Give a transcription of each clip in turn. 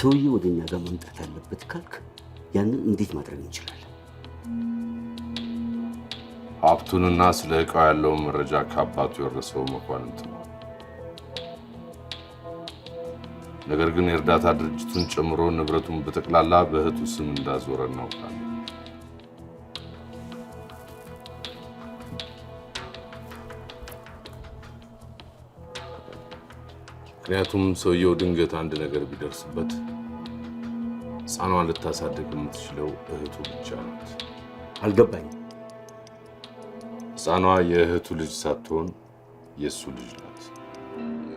ሰውዬ ወደኛ ጋር መምጣት አለበት ካልክ ያንን እንዴት ማድረግ እንችላለን? ሀብቱንና ስለ ዕቃው ያለውን መረጃ ከአባቱ የወረሰው መኳንንት ነው። ነገር ግን የእርዳታ ድርጅቱን ጨምሮ ንብረቱን በጠቅላላ በእህቱ ስም እንዳዞረ እናውቃለን። ምክንያቱም ሰውየው ድንገት አንድ ነገር ቢደርስበት ሕፃኗን ልታሳድግ የምትችለው እህቱ ብቻ ናት። አልገባኝም። ሕፃኗ የእህቱ ልጅ ሳትሆን የእሱ ልጅ ናት።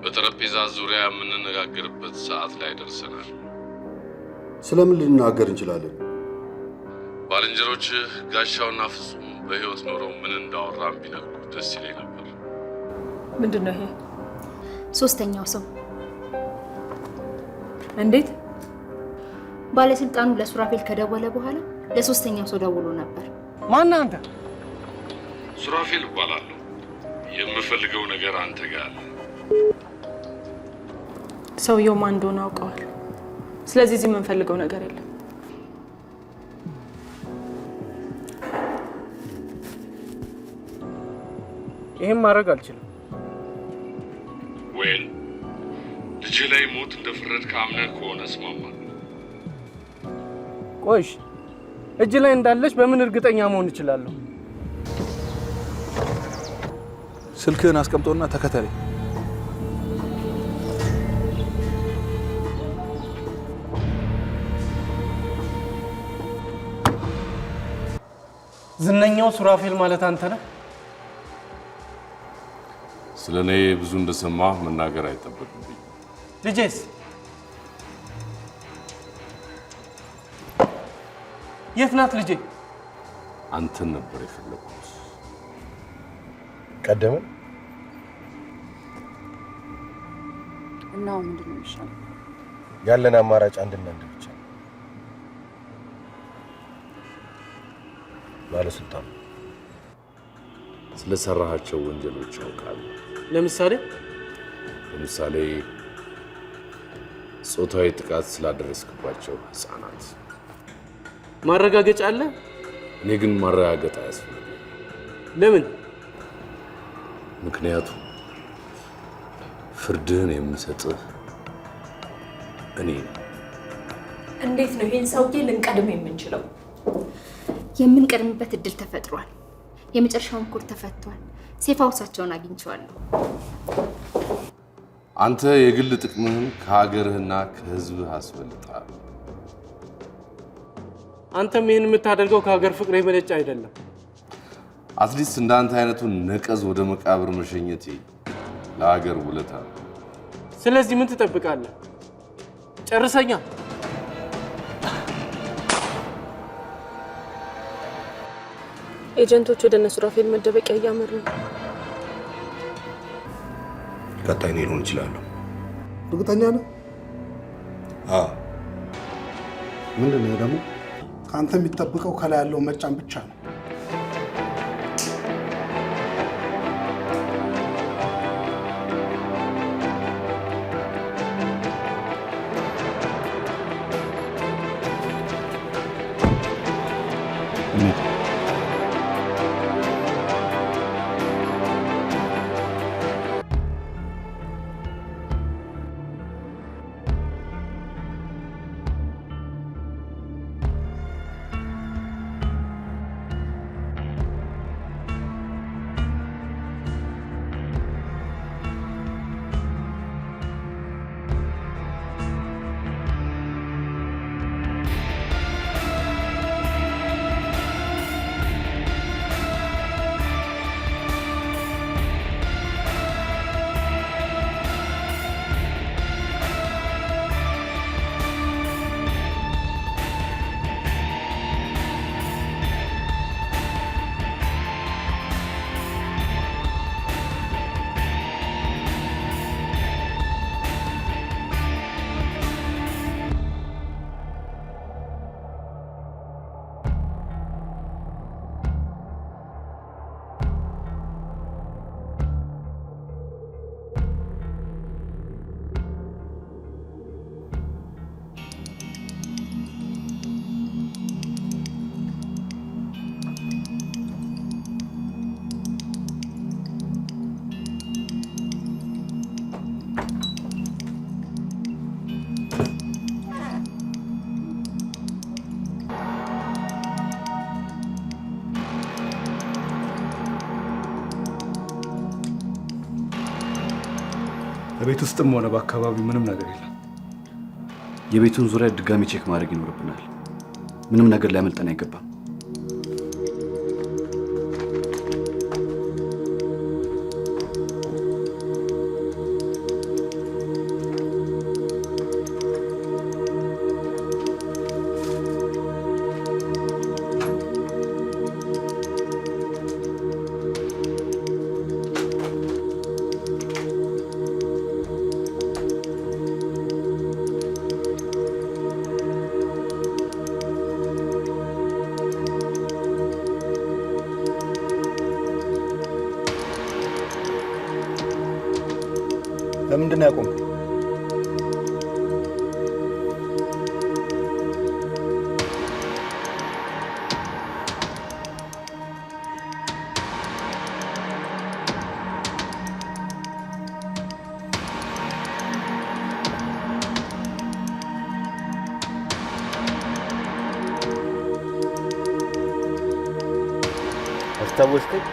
በጠረጴዛ ዙሪያ የምንነጋገርበት ሰዓት ላይ ደርሰናል። ስለምን ልንናገር እንችላለን? ባልንጀሮች ጋሻውና ፍጹም በሕይወት ኖረው ምን እንዳወራን ቢነግሩ ደስ ይለኝ ነበር። ምንድን ነው ይሄ? ሶስተኛው ሰው እንዴት? ባለስልጣኑ ለሱራፌል ከደወለ በኋላ ለሶስተኛው ሰው ደውሎ ነበር። ማን አንተ? ሱራፌል እባላለሁ። የምፈልገው ነገር አንተ ጋር አለ። ሰውየው ማን እንደሆነ አውቀዋል። ስለዚህ እዚህ የምንፈልገው ነገር የለም። ይሄን ማድረግ አልችልም። ወይል ልጅ ላይ ሞት እንደፈረድክ አምነህ ከሆነ እስማማለሁ። ቆይሽ እጅ ላይ እንዳለች በምን እርግጠኛ መሆን እችላለሁ? ስልክህን አስቀምጦና ተከተለኝ። ዝነኛው ሱራፌል ማለት አንተ ነህ? ስለኔ ብዙ እንደሰማህ መናገር አይጠበቅብኝ። ልጄስ? የት ናት ልጄ? አንተን ነበር የፈለኩት። ቀደምን እና ምንድን ነው ይሻላል? ያለን አማራጭ አንድና አንድ ብቻ ነው። ባለስልጣኑ ስለሰራሃቸው ወንጀሎች ያውቃሉ። ለምሳሌ ጾታዊ ጥቃት ስላደረስክባቸው ህፃናት ማረጋገጫ አለ? እኔ ግን ማረጋገጥ አያስፈልግም። ለምን? ምክንያቱም ፍርድህን የምሰጥህ እኔ ነኝ። እንዴት ነው ይሄን ሰውዬ ልንቀድም የምንችለው? የምንቀድምበት እድል ተፈጥሯል። የመጨረሻውን ኮድ ተፈቷል። ሴፍ ሃውሳቸውን አግኝቼዋለሁ። አንተ የግል ጥቅምህን ከሀገርህና ከህዝብህ አስበልጠሃል። አንተም ይሄን የምታደርገው ከሀገር ፍቅር የመነጨ አይደለም። አትሊስት እንዳንተ አይነቱን ነቀዝ ወደ መቃብር መሸኘቴ ለሀገር ውለታ ነው። ስለዚህ ምን ትጠብቃለህ? ጨርሰኛ። ኤጀንቶች ወደ እነ ሱራፌል መደበቂያ እያመሩ ነው። ቀጣይ እኔ ልሆን እችላለሁ። እርግጠኛ ነህ? አዎ። ምንድን ነው ደግሞ? ከአንተ የሚጠብቀው ከላይ ያለው መጫን ብቻ ነው። በቤት ውስጥም ሆነ በአካባቢው ምንም ነገር የለም። የቤቱን ዙሪያ ድጋሚ ቼክ ማድረግ ይኖርብናል። ምንም ነገር ሊያመልጠን አይገባም። ለምንድን ነው ያቆምከው? አስታወስከኝ?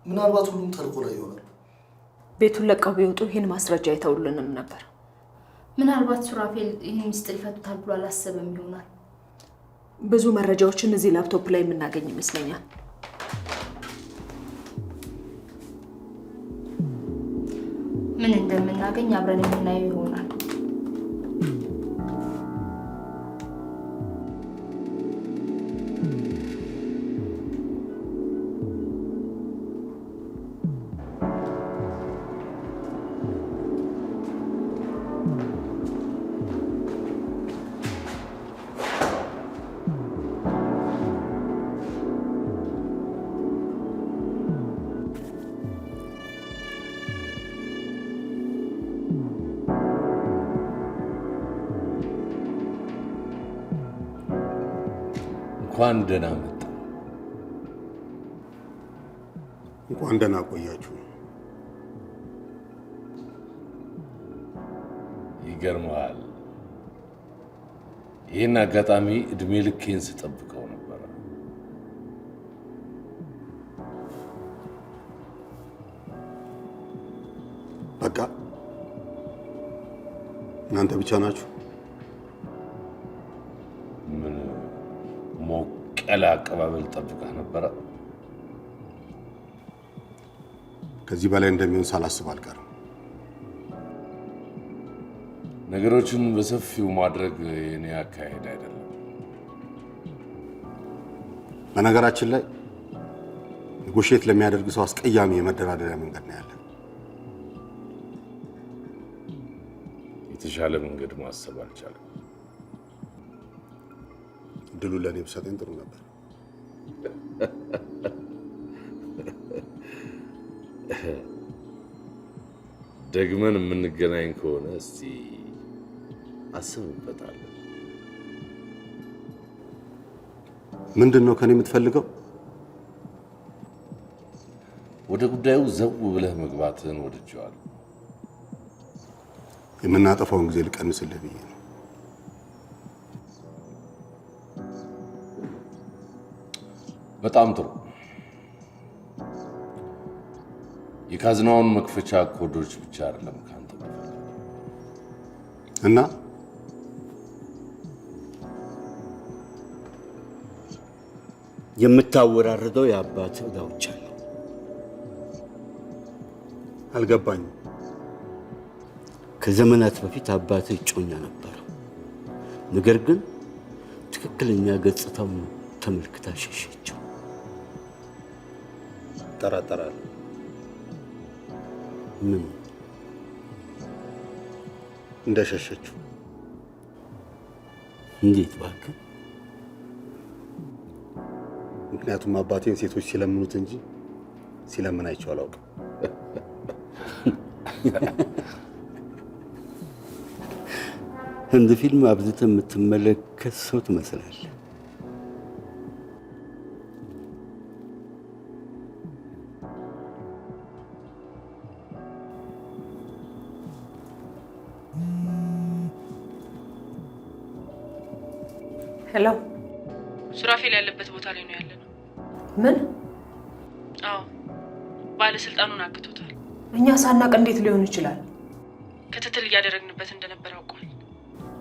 ምናልባት ሁሉም ተልቆ ላይ ይሆናል። ቤቱን ለቀው ቢወጡ ይህን ማስረጃ አይተውልንም ነበር። ምናልባት ሱራፌል ይህን ሚስጥር ይፈቱታል ብሎ አላሰበም ይሆናል። ብዙ መረጃዎችን እዚህ ላፕቶፕ ላይ የምናገኝ ይመስለኛል። ምን እንደምናገኝ አብረን የምናየው ይሆናል። እንኳን ደህና መጣ። እንኳን ደህና ቆያችሁ። ይገርማል። ይህን አጋጣሚ እድሜ ልኬን ስጠብቀው ነበረ። በቃ እናንተ ብቻ ናችሁ? ምን ሞቅ ያለ አቀባበል ጠብቀህ ነበረ? ከዚህ በላይ እንደሚሆን ሳላስብ አልቀርም። ነገሮችን በሰፊው ማድረግ የኔ አካሄድ አይደለም። በነገራችን ላይ ኔጎሼት ለሚያደርግ ሰው አስቀያሚ የመደራደሪያ መንገድ ነው ያለ። የተሻለ መንገድ ማሰብ አልቻለም። እድሉ ለእኔ ብሰጠኝ ጥሩ ነበር። ደግመን የምንገናኝ ከሆነ እስቲ አስብበታለሁ። ምንድን ነው ከኔ የምትፈልገው? ወደ ጉዳዩ ዘው ብለህ መግባትህን ወድጄዋለሁ። የምናጠፋውን ጊዜ ልቀንስልህ ብዬ ነው። በጣም ጥሩ። የካዝናውን መክፈቻ ኮዶች ብቻ አይደለም ካንተ እና የምታወራርደው የአባት ዕዳዎች አሉ። አልገባኝም። ከዘመናት በፊት አባት እጮኛ ነበረ። ነገር ግን ትክክለኛ ገጽታውን ተመልክታ ሸሸችው። ጠራጠራለሁ። ምን እንደሸሸችው? እንዴት እባክህ? ምክንያቱም አባቴን ሴቶች ሲለምኑት እንጂ ሲለምን አይቼው አላውቅም። ህንድ ፊልም አብዝተህ የምትመለከት ሰው ትመስላለህ። ሄሎ፣ ሱራፌል ያለበት ቦታ ላይ ነው ያለነው። ምን? አዎ፣ ባለስልጣኑን አግቶታል። እኛ ሳናቅ እንዴት ሊሆን ይችላል? ክትትል እያደረግንበት እንደነበር አውቋል።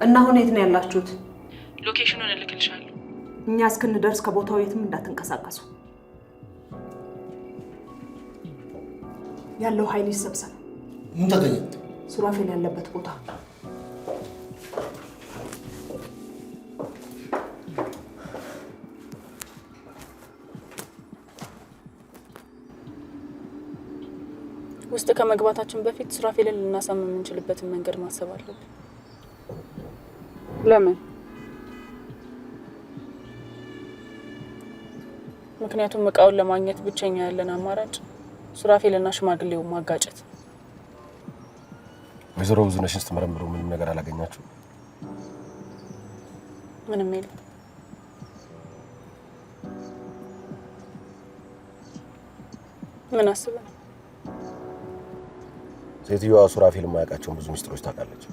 እና አሁን የት ነው ያላችሁት? ሎኬሽኑን እልክልሻለሁ። እኛ እስክንደርስ ከቦታው የትም እንዳትንቀሳቀሱ። ያለው ኃይል ይሰብሰብ። ምን ተገኘ? ሱራፌል ያለበት ቦታ ውስጥ ከመግባታችን በፊት ሱራፌልን ልናሳምን የምንችልበትን መንገድ ማሰብ አለብን። ለምን? ምክንያቱም እቃውን ለማግኘት ብቸኛ ያለን አማራጭ ሱራፌልና ሽማግሌውን ማጋጨት። ወይዘሮ ብዙነሽን ስትመረምሩ ምንም ነገር አላገኛችሁ? ምንም የለም። ምን አስበህ? ሴትዮዋ ሱራፌል የማያውቃቸውን ብዙ ሚስጥሮች ታውቃለች።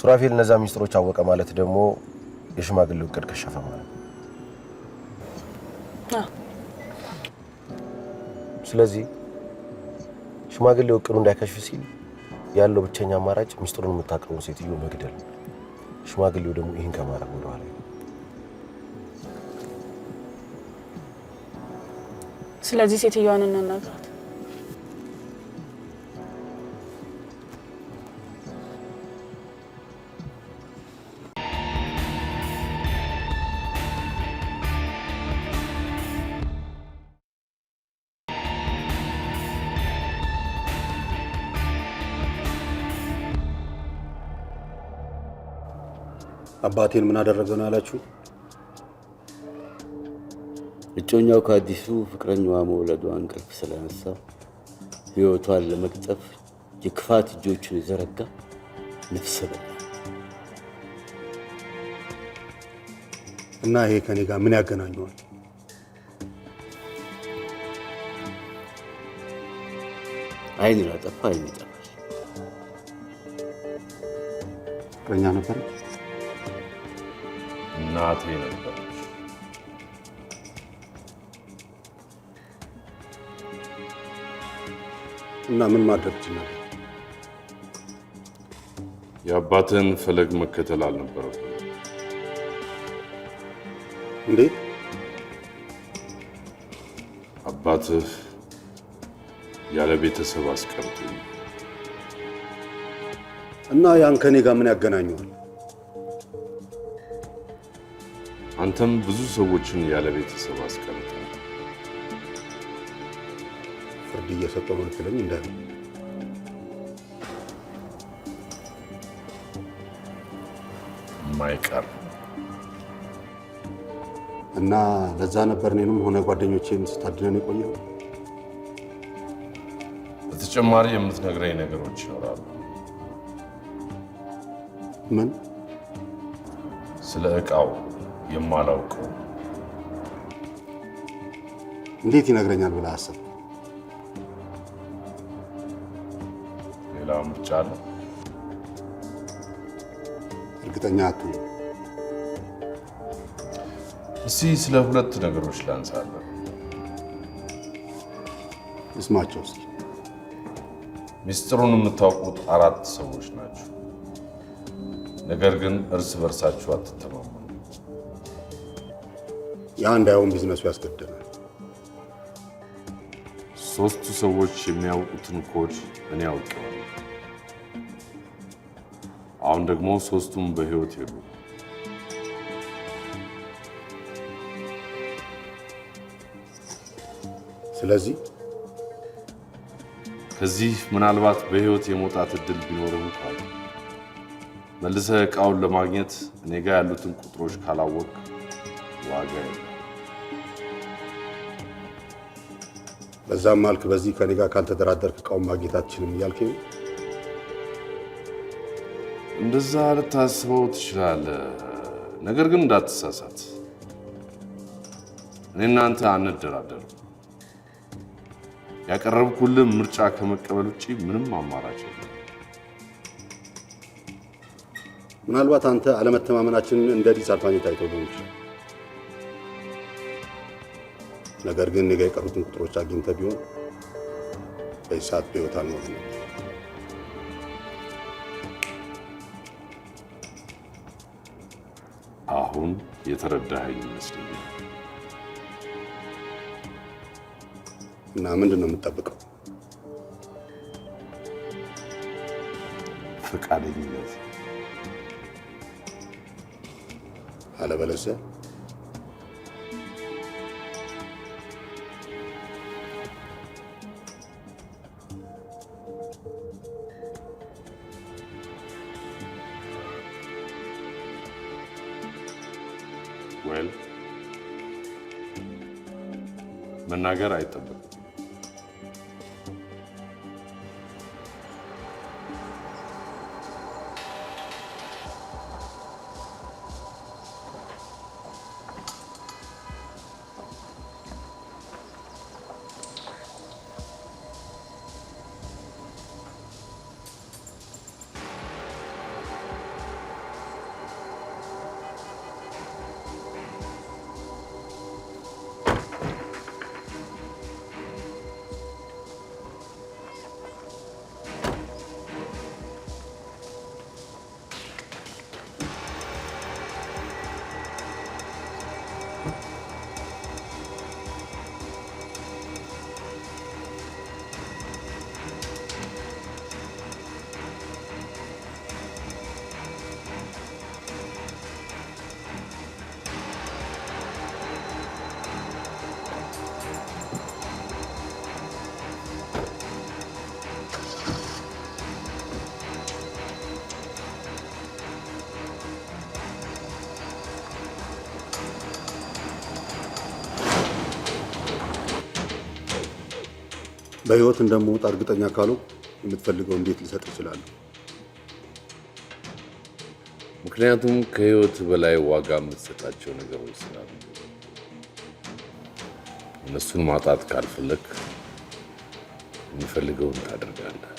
ሱራፌል እነዛ ሚስጥሮች አወቀ ማለት ደግሞ የሽማግሌው እቅድ ከሸፈ ማለት ነው። ስለዚህ ሽማግሌው እቅዱ እንዳይከሽፍ ሲል ያለው ብቸኛ አማራጭ ሚስጥሩን የምታውቀውን ሴትዮ መግደል። ሽማግሌው ደግሞ ይህን ከማድረግ ወደኋላ። ስለዚህ ሴትዮዋን እናናግራት። አባቴን ምን አደረገው ነው ያላችሁ? እጮኛው ከአዲሱ ፍቅረኛዋ መውለዷ እንቅልፍ ስለነሳ ህይወቷን ለመቅጠፍ የክፋት እጆቹን የዘረጋ ነፍሰ በላ እና ይሄ ከኔ ጋር ምን ያገናኘዋል? አይን ላጠፋ አይን ይጠፋል። ፍቅረኛ ነበር? እናቴ ነበረች። እና ምን ማድረግ ይችላል? የአባትህን ፈለግ መከተል አልነበረብህም። እንዴት? አባትህ ያለ ቤተሰብ አስቀርቶኝ። እና ያን ከኔ ጋር ምን ያገናኘዋል? አንተም ብዙ ሰዎችን ያለ ቤተሰብ አስቀርተሃል። ፍርድ እየሰጠው ነው ልትለኝ እንዳለ? ማይቀር እና ለዛ ነበር እኔንም ሆነ ጓደኞቼን ስታድነን የቆየው? በተጨማሪ የምትነግረኝ ነገሮች ይኖራሉ። ምን? ስለ ዕቃው የማላውቀው። እንዴት ይነግረኛል ብለህ አሰብክ? ሌላ ምርጫ አለ? እርግጠኛ አትሁን። እስቲ ስለ ሁለት ነገሮች ላንሳለን። እስማቸው እስኪ። ሚስጥሩን የምታውቁት 4 ሰዎች ናቸው። ነገር ግን እርስ በርሳችሁ አትተማመኑ። ያ እንዳይሆን ቢዝነሱ ያስገድደናል። 3ቱ ሰዎች የሚያውቁትን ኮድ እኔ አውቄዋለሁ። አሁን ደግሞ 3ቱም በህይወት የሉ። ስለዚህ ከዚህ ምናልባት በህይወት የመውጣት እድል ቢኖርህ እንኳን መልሰህ ዕቃውን ለማግኘት እኔ ጋር ያሉትን ቁጥሮች ካላወቅ ዋጋ የለም። በዛም ማልክ በዚህ ከኔ ጋር ካልተደራደርክ ዕቃውን ማግኘት አትችልም እያልከኝ? እንደዛ ልታስበው ትችላለህ። ነገር ግን እንዳትሳሳት፣ እኔ እናንተ አንደራደርም። ያቀረብኩልህ ምርጫ ከመቀበል ውጪ ምንም አማራጭ የለም። ምናልባት አንተ አለመተማመናችንን እንደ ዲስአድቫንቴጅ አይተው ሊሆን ይችላል። ነገር ግን ነገ የቀሩትን ቁጥሮች አግኝተህ ቢሆን በዚህ ሰዓት በሕይወት አልኖርም። አሁን የተረዳኸኝ ይመስለኛል። እና ምንድን ነው የምትጠብቀው? ፈቃደኝነት። አለበለዚያ ወል መናገር አይጠበቅም። በሕይወት እንደምወጣ እርግጠኛ ካልሆንኩ የምትፈልገው እንዴት ልሰጥ እችላለሁ? ምክንያቱም ከህይወት በላይ ዋጋ የምትሰጣቸው ነገሮች ስላሉ። እነሱን ማጣት ካልፈለክ የሚፈልገውን ታደርጋለህ።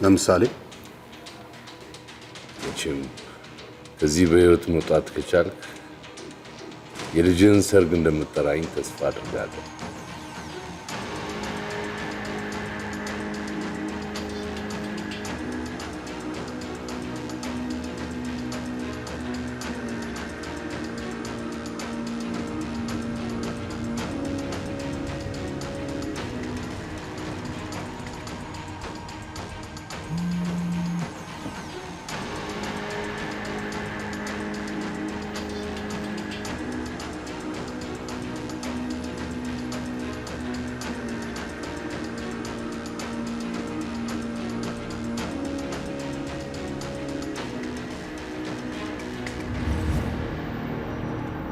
ለምሳሌ መቼም ከዚህ በህይወት መውጣት ከቻልክ የልጅህን ሰርግ እንደምትጠራኝ ተስፋ አድርጋለሁ።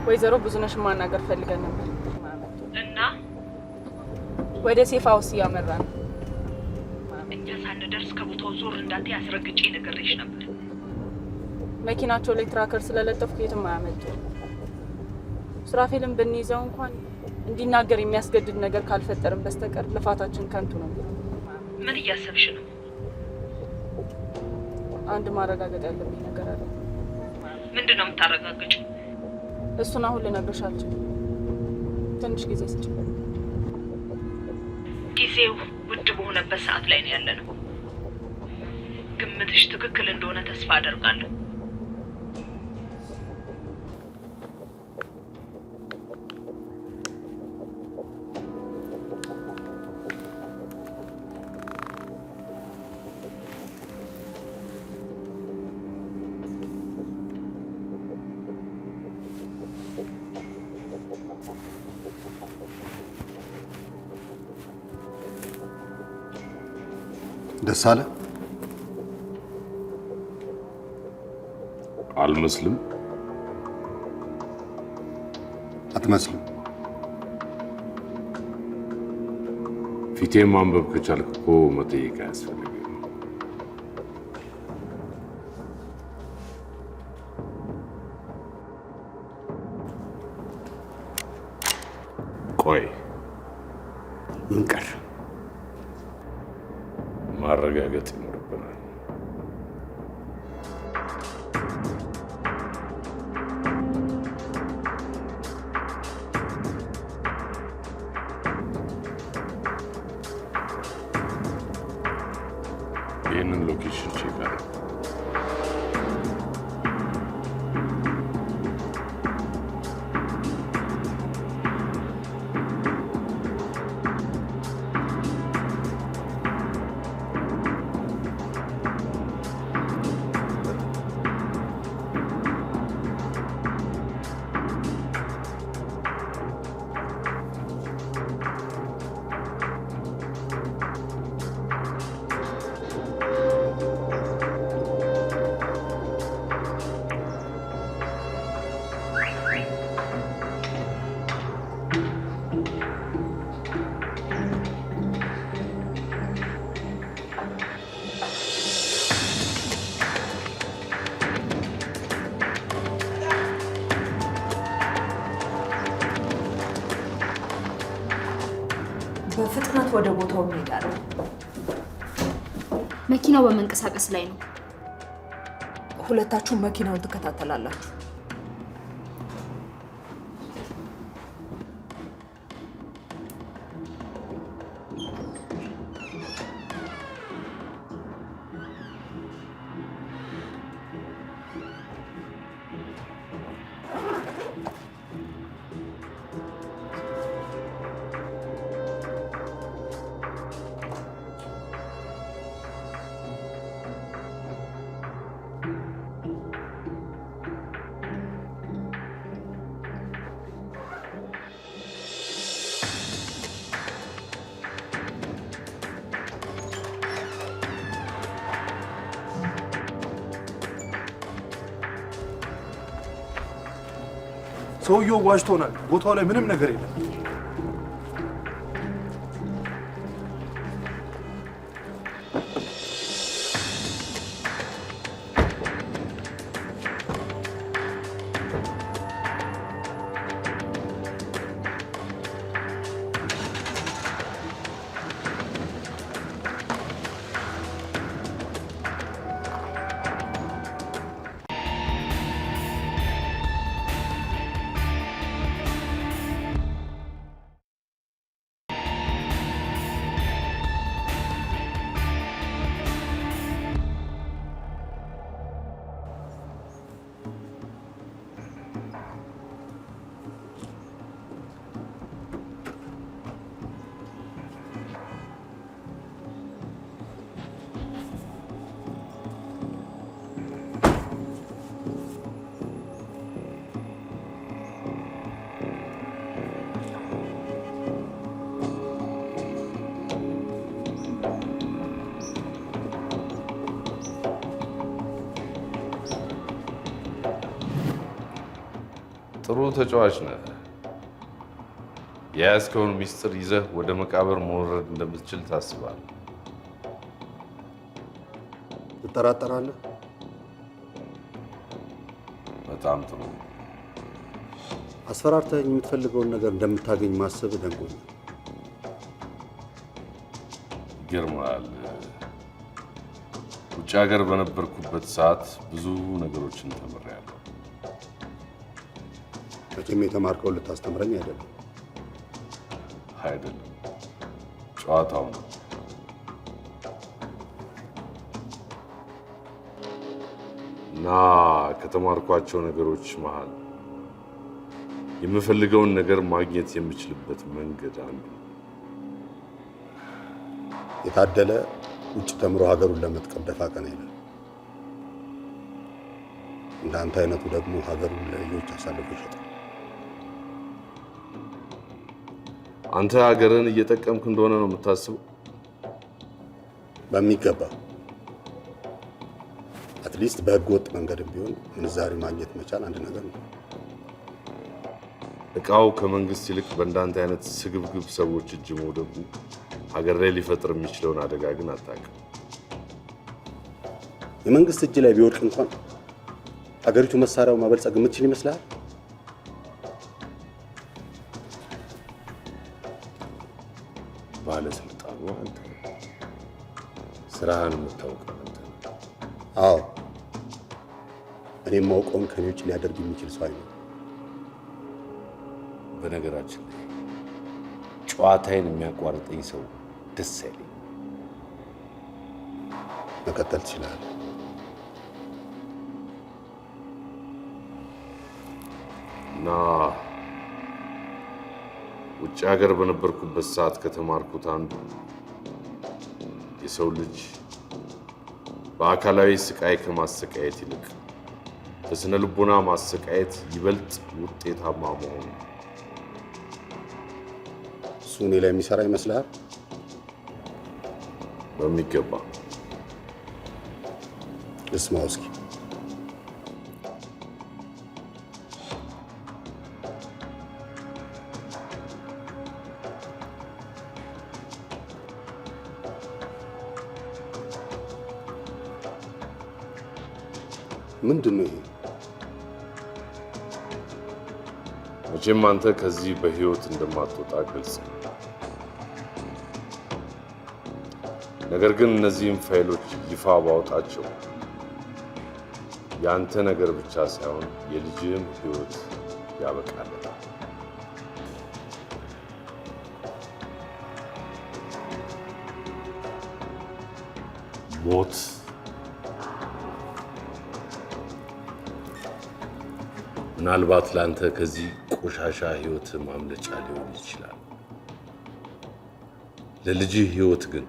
ወይዘሮ ብዙነሽ ማናገር ፈልገን ነበር እና ወደ ሴፍ ሃውስ እያመራ ነው። እኛ ሳንደርስ ከቦታው ዞር እንዳት ያስረግጬ ነገርሽ ነበር። መኪናቸው ላይ ትራከር ስለለጠፍኩ የትም አያመጡ። ሱራፌልን ብንይዘው እንኳን እንዲናገር የሚያስገድድ ነገር ካልፈጠርን በስተቀር ልፋታችን ከንቱ ነው። ምን እያሰብሽ ነው? አንድ ማረጋገጥ ያለብኝ ነገር አለ። ምንድን ነው የምታረጋግጪው? እሱን አሁን ልነግርሽ አልችልም። ትንሽ ጊዜ ስጭኝ። ጊዜው ውድ በሆነበት ሰዓት ላይ ነው ያለነው። ግምትሽ ትክክል እንደሆነ ተስፋ አደርጋለሁ። ደስ አለ? አልመስልም? አትመስልም። ፊቴን ማንበብ ከቻልክ እኮ መጠየቅ አያስፈልግም። ቆይ ምን ቀር? ማረጋገጥ ይኖርብናል። በፍጥነት ወደ ቦታው እንሄዳለን። መኪናው በመንቀሳቀስ ላይ ነው። ሁለታችሁ መኪናውን ትከታተላላችሁ። ሰውየው ዋጅቶናል። ቦታው ላይ ምንም ነገር የለም። ጥሩ ተጫዋች ነህ። የያዝከውን ሚስጥር ይዘህ ወደ መቃብር መውረድ እንደምትችል ታስባለህ። ትጠራጠራለህ? በጣም ጥሩ። አስፈራርተኸኝ የምትፈልገውን ነገር እንደምታገኝ ማሰብ ደንቆኛል። ይገርምሃል፣ ውጭ ሀገር በነበርኩበት ሰዓት ብዙ ነገሮችን ተምሬያለሁ። መቼም የተማርከውን ልታስተምረኝ አይደለም። አይደለም፣ ጨዋታው ነው። እና ከተማርኳቸው ነገሮች መሃል የምፈልገውን ነገር ማግኘት የምችልበት መንገድ አንዱ የታደለ ውጭ ተምሮ ሀገሩን ለመጥቀም ደፋ ቀና ይላል። እንዳንተ አይነቱ ደግሞ ሀገሩን ለሌሎች አሳልፎ ይሸጣል። አንተ ሀገርን እየጠቀምክ እንደሆነ ነው የምታስበው? በሚገባ። አትሊስት በህገ ወጥ መንገድም ቢሆን ምንዛሪ ማግኘት መቻል አንድ ነገር ነው። እቃው ከመንግስት ይልቅ በእንዳንተ አይነት ስግብግብ ሰዎች እጅ መውደቁ ሀገር ላይ ሊፈጥር የሚችለውን አደጋ ግን አታውቅም። የመንግስት እጅ ላይ ቢወድቅ እንኳን ሀገሪቱ መሳሪያው ማበልጸግ የምትችል ይመስላል? ባለስልጣኑ አንተ፣ ስራህን የምታውቀው አንተ። አዎ፣ እኔም ማውቀውን ከኔ ውጭ ሊያደርግ የሚችል ሰው አይደለም። በነገራችን ላይ ጨዋታዬን የሚያቋርጠኝ ሰው ደስ አይለኝ። መቀጠል ትችላለህ። እና ውጭ ሀገር በነበርኩበት ሰዓት ከተማርኩት አንዱ የሰው ልጅ በአካላዊ ስቃይ ከማሰቃየት ይልቅ በስነ ልቦና ማሰቃየት ይበልጥ ውጤታማ መሆኑ። እሱ እኔ ላይ የሚሰራ ይመስልሃል? በሚገባ። ልስማው እስኪ። ምንድን ነው ይሄ? መቼም አንተ ከዚህ በህይወት እንደማትወጣ ግልጽ ነው። ነገር ግን እነዚህም ፋይሎች ይፋ ባወጣቸው ያንተ ነገር ብቻ ሳይሆን የልጅህም ህይወት ያበቃለታል። ሞት ምናልባት ላንተ ከዚህ ቆሻሻ ህይወት ማምለጫ ሊሆን ይችላል። ለልጅህ ህይወት ግን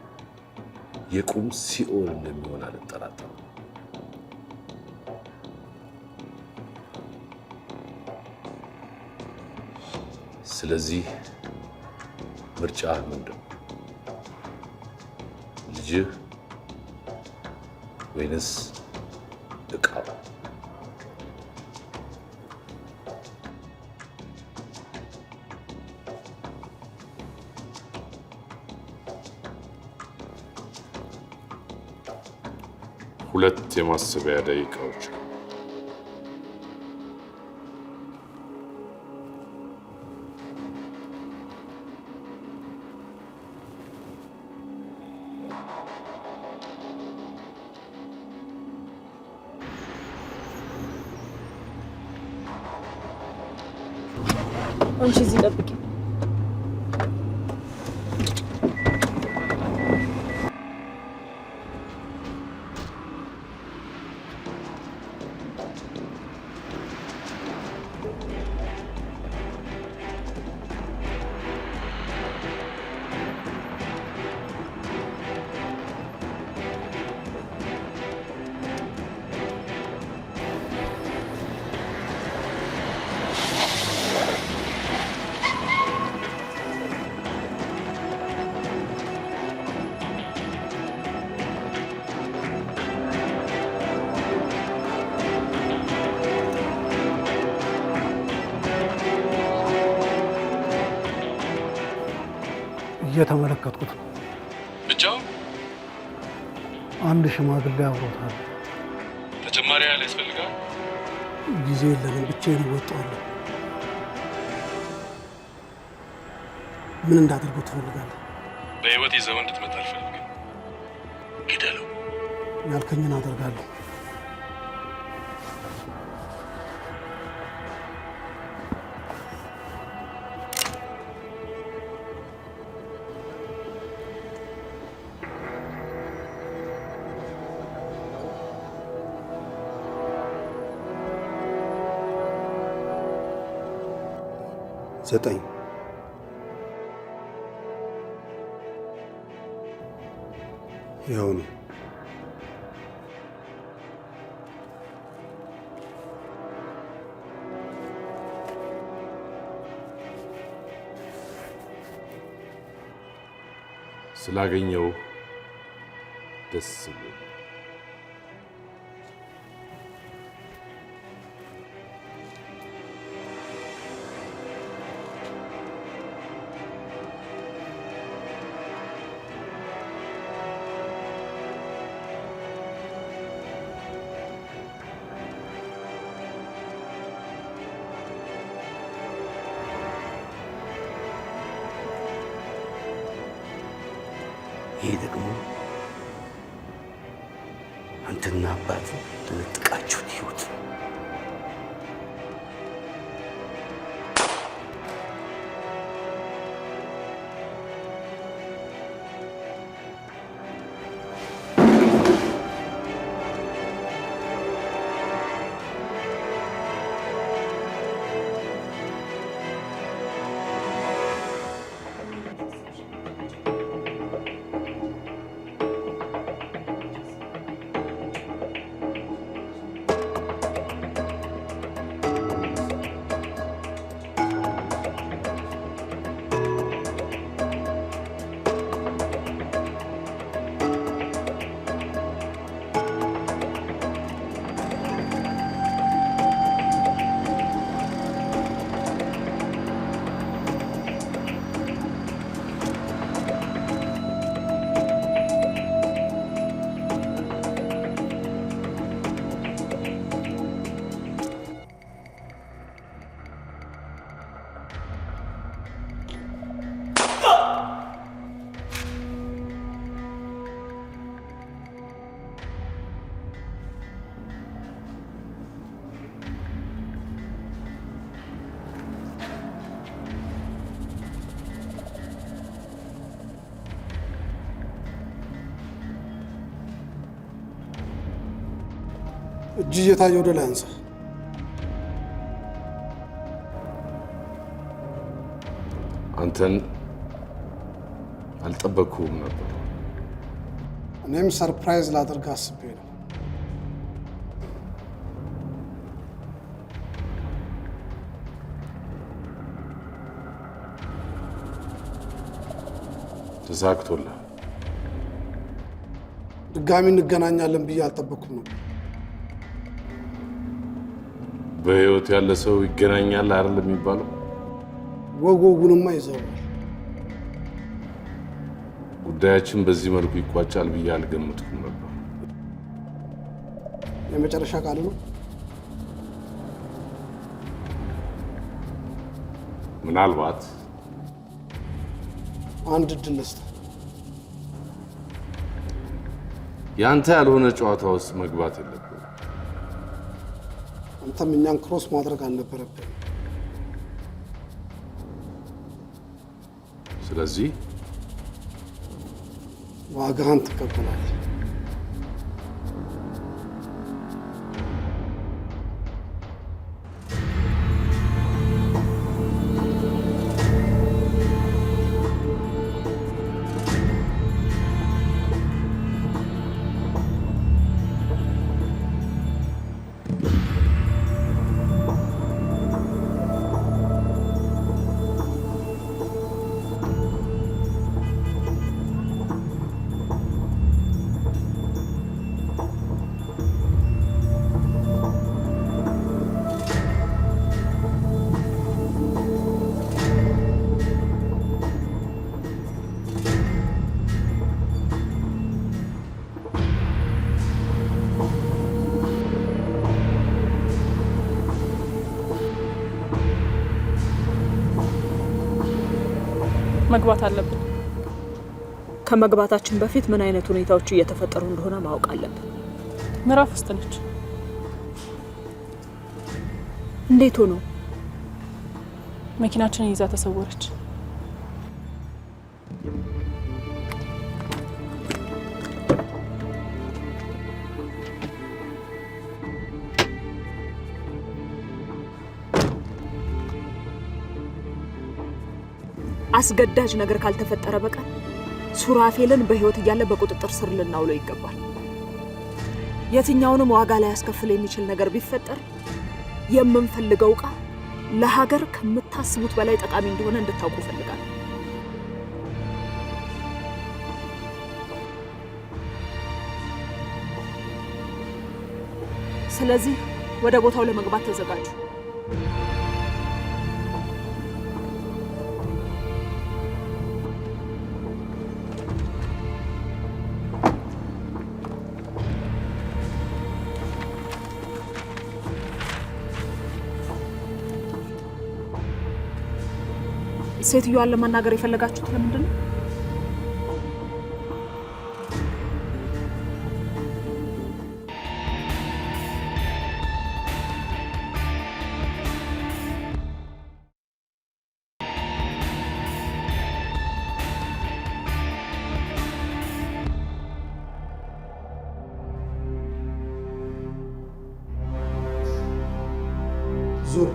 የቁም ሲኦል እንደሚሆን አልጠራጠርም። ስለዚህ ምርጫህ ምንድን ነው? ልጅህ ወይንስ ዕቃው? ሁለት የማሰቢያ ደቂቃዎች። አንቺ እዚህ ጠብቂ። እየተመለከትኩት ነው። ብቻው አንድ ሽማግሌ አብሮታል። ተጨማሪ ያለ ያስፈልጋል። ጊዜ የለንም፣ ብቻዬን እወጣለሁ። ምን እንዳደርገው ትፈልጋለህ? በህይወት ይዘው እንድትመጣ አልፈልግም። ግደለው። ያልከኝን አደርጋለሁ። ዘጠኝ ይኸው ነው። ስላገኘው ደስ ብሎኛል። ይሄ ደግሞ አንተና አባት ተነጥቃችሁት ህይወት ነው። እጅ እየታየ ወደ ላይ አንሳ። አንተን አልጠበቅኩም ነበር። እኔም ሰርፕራይዝ ላደርግ አስቤ ነው። ተሳክቶልሃል። ድጋሚ እንገናኛለን ብዬ አልጠበቅኩም ነበር። በህይወት ያለ ሰው ይገናኛል አይደል የሚባለው? ወጉንማ ይዘዋል። ጉዳያችን በዚህ መልኩ ይቋጫል ብዬ አልገመትኩም ነበር። የመጨረሻ ቃል ነው? ምናልባት አንድ እድል ልስጥ። ያንተ ያልሆነ ጨዋታ ውስጥ መግባት የለብህም። አንተም እኛን ክሮስ ማድረግ አልነበረብህም። ስለዚህ ዋጋህን ትቀበላለህ። መግባት አለብን። ከመግባታችን በፊት ምን አይነት ሁኔታዎች እየተፈጠሩ እንደሆነ ማወቅ አለብን። ምዕራፍ ውስጥ ነች። እንዴት ሆኖ? መኪናችንን ይዛ ተሰወረች። አስገዳጅ ነገር ካልተፈጠረ በቀር ሱራፌልን በህይወት እያለ በቁጥጥር ስር ልናውለው ይገባል። የትኛውንም ዋጋ ላይ ያስከፍል የሚችል ነገር ቢፈጠር የምንፈልገው ዕቃ ለሀገር ከምታስቡት በላይ ጠቃሚ እንደሆነ እንድታውቁ ፈልጋለሁ። ስለዚህ ወደ ቦታው ለመግባት ተዘጋጁ። ሴትዮዋን ለማናገር የፈለጋችሁት ለምንድን ነው? ዙር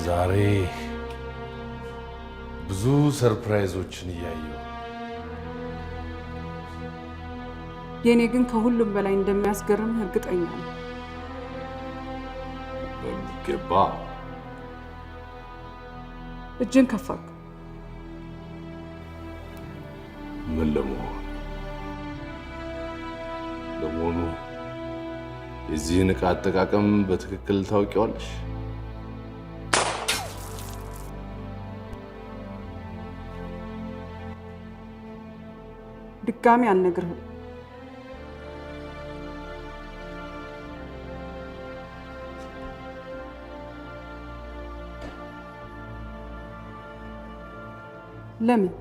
ዛሬ ብዙ ሰርፕራይዞችን እያየሁ የኔ ግን ከሁሉም በላይ እንደሚያስገርም እርግጠኛ ነኝ። በሚገባ እጅን ከፋክ። ምን ለመሆኑ የዚህን ዕቃ አጠቃቀም በትክክል ታውቂዋለሽ? ድጋሚ አልነግርህም። ለምን?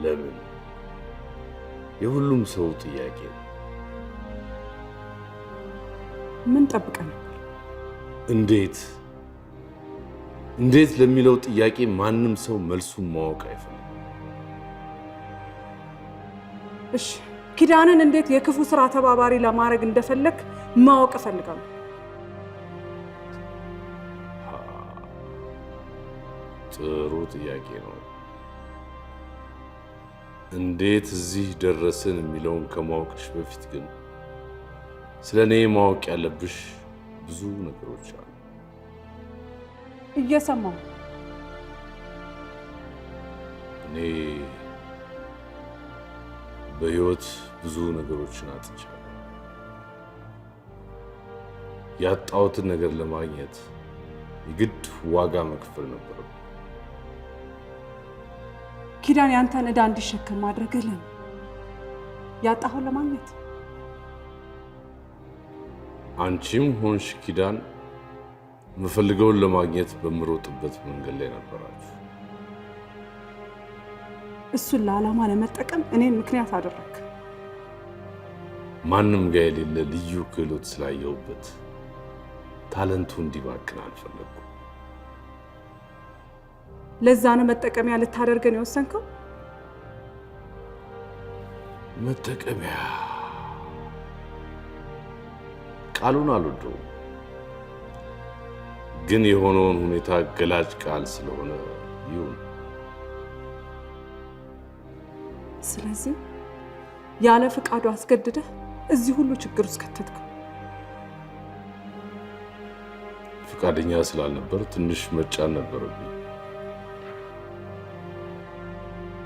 ለምን? የሁሉም ሰው ጥያቄ ነው። ምን ጠብቀህ ነበር? እንዴት እንዴት ለሚለው ጥያቄ ማንም ሰው መልሱን ማወቅ አይፈልግም። እሺ ኪዳንን እንዴት የክፉ ስራ ተባባሪ ለማድረግ እንደፈለክ ማወቅ እፈልጋለሁ። ጥሩ ጥያቄ ነው። እንዴት እዚህ ደረስን የሚለውን ከማወቅሽ በፊት ግን ስለኔ ማወቅ ያለብሽ ብዙ ነገሮች አሉ። እየሰማሁ። እኔ በህይወት ብዙ ነገሮችን አጥቻለሁ። ያጣሁትን ነገር ለማግኘት የግድ ዋጋ መክፈል ነበረብኝ። ኪዳን ያንተን ዕዳ እንዲሸከም ማድረግህ ለምን? ያጣኸውን ለማግኘት? አንቺም ሆንሽ ኪዳን የምፈልገውን ለማግኘት በምሮጥበት መንገድ ላይ ነበራችሁ። እሱን ለዓላማ ለመጠቀም እኔን ምክንያት አደረግ። ማንም ጋር የሌለ ልዩ ክህሎት ስላየሁበት ታለንቱ እንዲባክን አልፈለኩም። ለዛ ነው መጠቀሚያ ልታደርገን የወሰንከው? መጠቀሚያ ቃሉን አልወደውም፣ ግን የሆነውን ሁኔታ ገላጭ ቃል ስለሆነ ይሁን። ስለዚህ ያለ ፍቃዱ አስገድደህ እዚህ ሁሉ ችግር ውስጥ ከተትከው። ፍቃደኛ ስላልነበር ትንሽ መጫን ነበረብኝ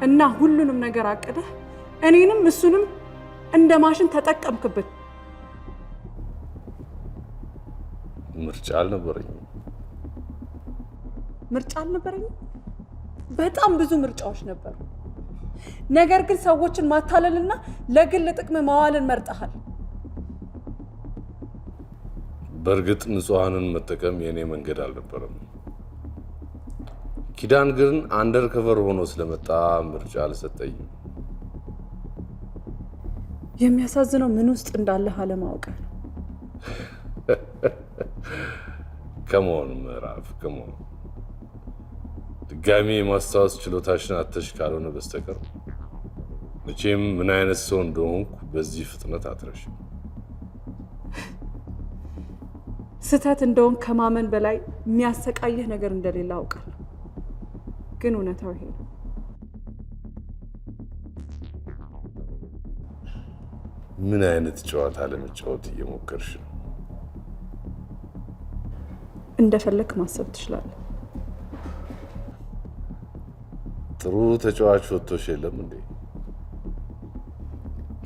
እና ሁሉንም ነገር አቅደህ እኔንም እሱንም እንደ ማሽን ተጠቀምክበት። ምርጫ አልነበረኝም። ምርጫ አልነበረኝም? በጣም ብዙ ምርጫዎች ነበሩ። ነገር ግን ሰዎችን ማታለልና ለግል ጥቅም ማዋልን መርጠሃል። በእርግጥ ንጹሃንን መጠቀም የኔ መንገድ አልነበረም። ኪዳን ግን አንደር ከቨር ሆኖ ስለመጣ ምርጫ አልሰጠኝም። የሚያሳዝነው ምን ውስጥ እንዳለህ አለማወቅ ነው። ከመሆን ምዕራፍ ከመሆን ድጋሚ የማስታወስ ችሎታሽን አተሽ ካልሆነ በስተቀር መቼም ምን አይነት ሰው እንደሆንኩ በዚህ ፍጥነት አትረሽም። ስህተት እንደሆን ከማመን በላይ የሚያሰቃየህ ነገር እንደሌለ አውቃለሁ። ግን እውነታው ይሄ ነው። ምን አይነት ጨዋታ ለመጫወት እየሞከርሽ ነው? እንደፈለክ ማሰብ ትችላለህ። ጥሩ ተጫዋች ወጥቶሽ የለም እንዴ?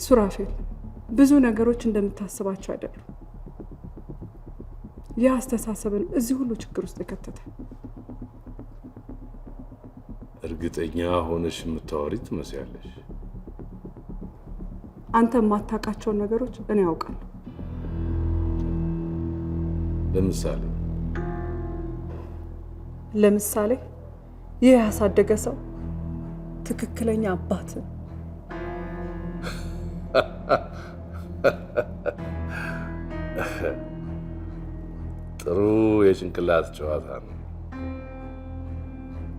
ሱራፌል፣ ብዙ ነገሮች እንደምታስባቸው አይደሉም። ያ አስተሳሰብን እዚህ ሁሉ ችግር ውስጥ የከተተ። እርግጠኛ ሆነሽ የምታወሪ ትመስያለሽ። አንተ የማታውቃቸውን ነገሮች እኔ ያውቃለሁ። ለምሳሌ ይህ ያሳደገ ሰው ትክክለኛ አባት ጥሩ የጭንቅላት ጨዋታ ነው።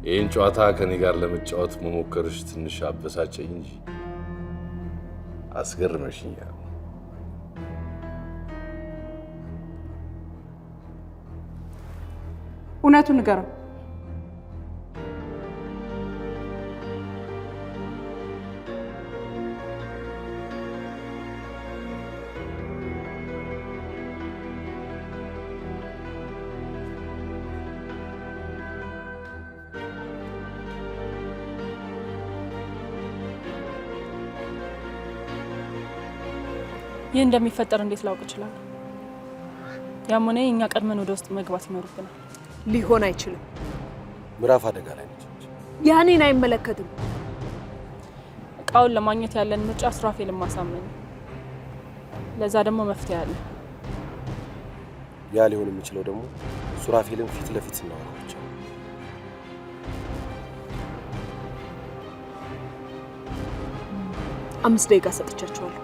ይህን ጨዋታ ከኔ ጋር ለመጫወት መሞከርሽ ትንሽ አበሳጨኝ እንጂ አስገርመሽኛል። እውነቱን ንገረው። ይህ እንደሚፈጠር እንዴት ላውቅ እችላለሁ? ያም ሆነ እኛ ቀድመን ወደ ውስጥ መግባት ይኖርብናል። ሊሆን አይችልም። ምዕራፍ አደጋ ላይ ነች። ያኔን አይመለከትም። እቃውን ለማግኘት ያለን ምርጫ ሱራፌልን ማሳመን ነው። ለዛ ደግሞ መፍትሄ አለ። ያ ሊሆን የሚችለው ደግሞ ሱራፌልን ፊት ለፊት ስናወራ ብቻ። 5 ደቂቃ ሰጥቻቸዋለሁ።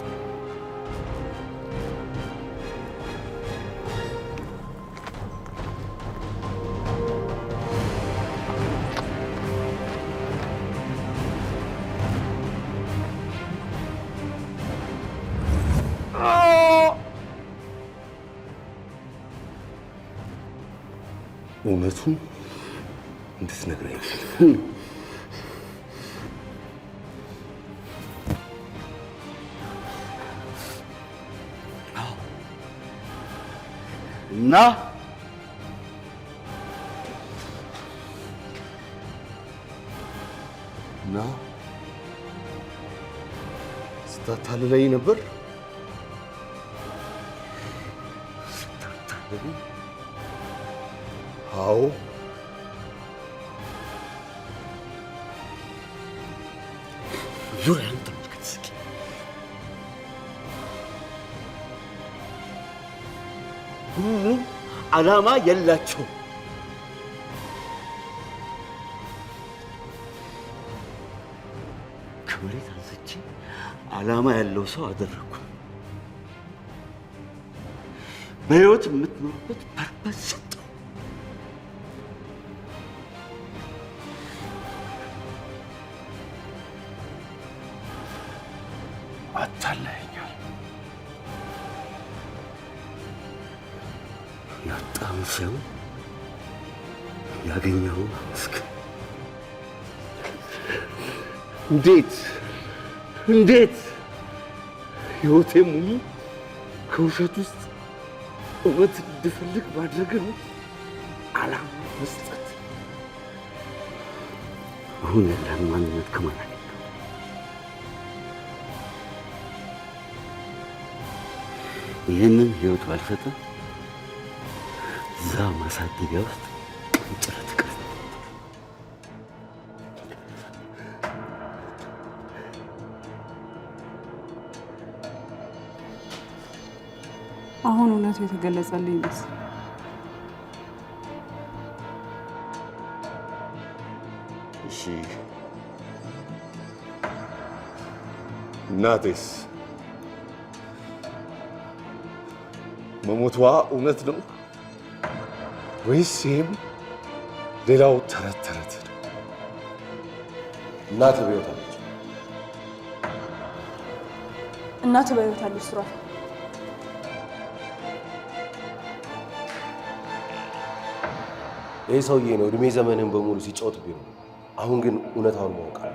እውነቱን እንድትነግረኝ እና ስታታልለኝ ነበር። ስታታልለኝ? አዎ። ዙሪያን ተመልከት እስኪ። ሁሉም ዓላማ የላቸውም። ከመሬት አንስቼ ዓላማ ያለው ሰው አደረኩ። በሕይወት የምትኖርበት ፐርፐስ ሰጠው። አታለኸኛል። ያጣውን ሰው ያገኘውን አመስግን። እንዴት ሕይወቴ ሙሉ ከውሸት ውስጥ እውነት እንድፈልግ ማድረግ ነው ዓላማ መስጠት። አሁን ያለን ማንነት ከማን አገኘው? ይህንን ሕይወት ባልሰጠ እዛ ማሳደጊያ ውስጥ ቅንጭረት ቀር አሁን እውነቱ የተገለጸልኝ ይመስል እሺ፣ እናቴስ መሞቷ እውነት ነው ወይስ ይህም ሌላው ተረት ተረት ነው? እናትህ በሕይወት አለች። እናትህ በሕይወት አለች ሱራፌል። ይህ ሰውዬ ነው እድሜ ዘመንን በሙሉ ሲጫወትብኝ ነው። አሁን ግን እውነታውን ማወቅ አለ።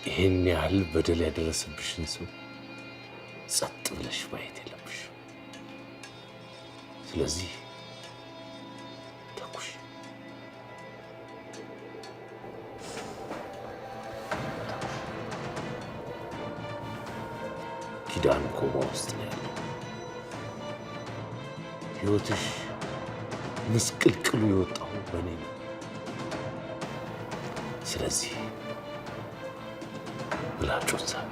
ይህን ያህል በደል ያደረሰብሽን ሰው ጸጥ ብለሽ ማየት የለብሽ። ስለዚህ ተኩሽ። ኪዳን ኮማ ውስጥ ነው ያለው። ሕይወትሽ ምስቅልቅሉ የወጣው በእኔ ነው። ስለዚህ ብላጮን ሳቢ።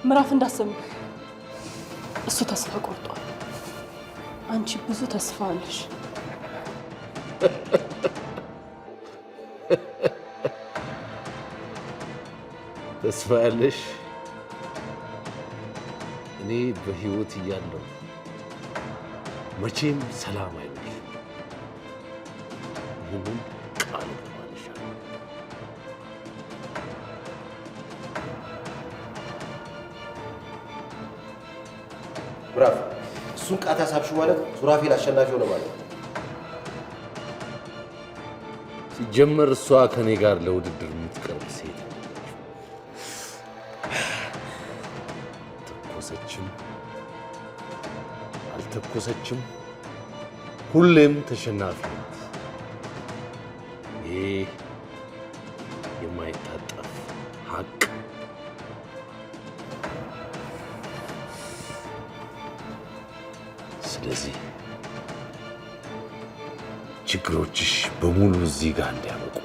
ምዕራፍ እንዳሰሙ እሱ ተስፋ ቆርጧል። አንቺ ብዙ ተስፋ አለሽ። ተስፋ ያለሽ እኔ በህይወት እያለሁ መቼም ሰላም አይሆንም። ይህንን ቃል እገባልሻለሁ። ምዕራፍ እሱን ቃታ ሳብሽ ማለት ሱራፌል አሸናፊ ሆነ ማለት ነው። ሲጀመር እሷ ከኔ ጋር ለውድድር የምትቀርብ ሴት ተኮሰችም አልተኮሰችም ሁሌም ተሸናፊ ናት። ይህ የማይታጠፍ ሀቅ። ስለዚህ ችግሮችሽ በሙሉ እዚህ ጋር እንዲያበቁ